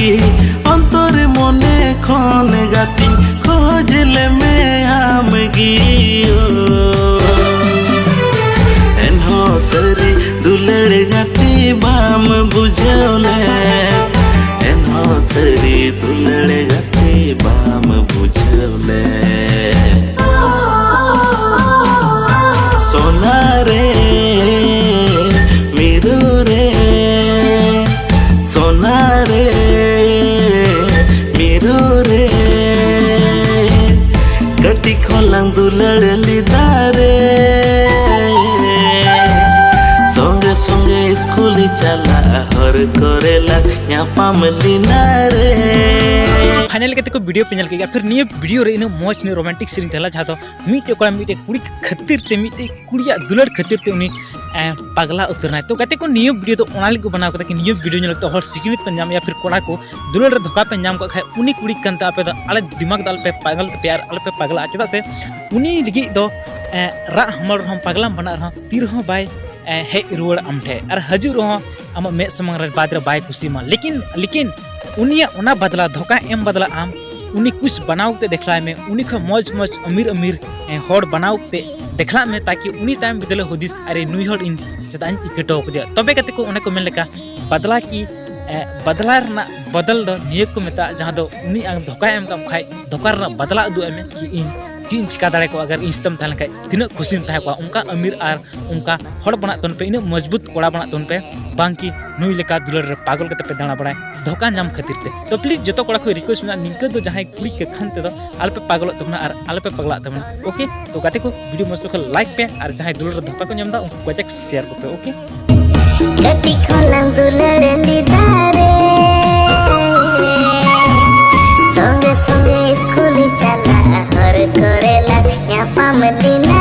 गी अंतर मने खन गाती खोजले में आमगी एनहो सरी दुलड़ गाती बाम बुझौले एनहो सरी दुलड़ गाती बाम बुझौले सोना रे मीरू रे सोना रे मीरू रे कटी खोलंग दुलड़ लीदा रे संगे संगे स्कूल चला हर करेला यापाम लीना रे फाइनल के वीडियो पे नल फिर निये वीडियो रे इन मौज ने रोमांटिक सीन थला जहाँ तो मीटे कोड़ा मीटे कुड़ी खातिर ते मीटे कुड़िया दुलड़ खातिर ते उनी पगला उतरना है तो कहते को निये वीडियो तो ओनाली को बनाव करता कि निये वीडियो नल तो हर सिकनित पे नाम या फिर कोड़ा को दुलड़ रे धोखा पे नाम को खाए उनी कुड़ी कंता पे तो आले दिमाग दाल पे पागल ते प्यार आले पे पगला चदा से उनी लगी दो रा हमर हम पगला बना रहा तीर हो बाय हे रुवड़ अमठे और हजू रहो आम मे समंग रे बाद रे बाय खुशी मा लेकिन उनिया उना बदला धोखा एम बदला आम उनी कुछ बनाव ते देखला में उनी ख मौज मौज अमीर हड़ बनाव ते देखला में ताकि उनी टाइम बिदले हुदिस अरे नुई हड़ इन जदान इकटो को दिया तबे कते को उने को मेन लेका बदला की बदला रना बदल दो निये को मेता जहां दो उनी आंग धोखा एम काम खाय धोखा रना बदला दु एम कि इन चीन चिका दाड़े को अगर इंस्टम तहन खाय तीन खुशीम तह को उनका अमीर आर उनका हड़ बना तन पे इन मजबूत कोड़ा बना तन पे बांकी नुई लेका दुलड़ रे पागल कते पे दाना बड़ाय धोखा नाम खातिर ते तो प्लीज जतो कोड़ा को रिक्वेस्ट में निंक दो जहां कुड़ी के खान ते दो आल पे पागल तमना आर आल पे पगला तमना ओके तो गाते को वीडियो मस्त को लाइक पे और जहां दुलड़ रे धोखा को नाम दा उनको को शेयर को पे ओके गटी खोलंग दुलड़ लीदारे संगे संगे स्कूल चला हर करेला यापाम लीना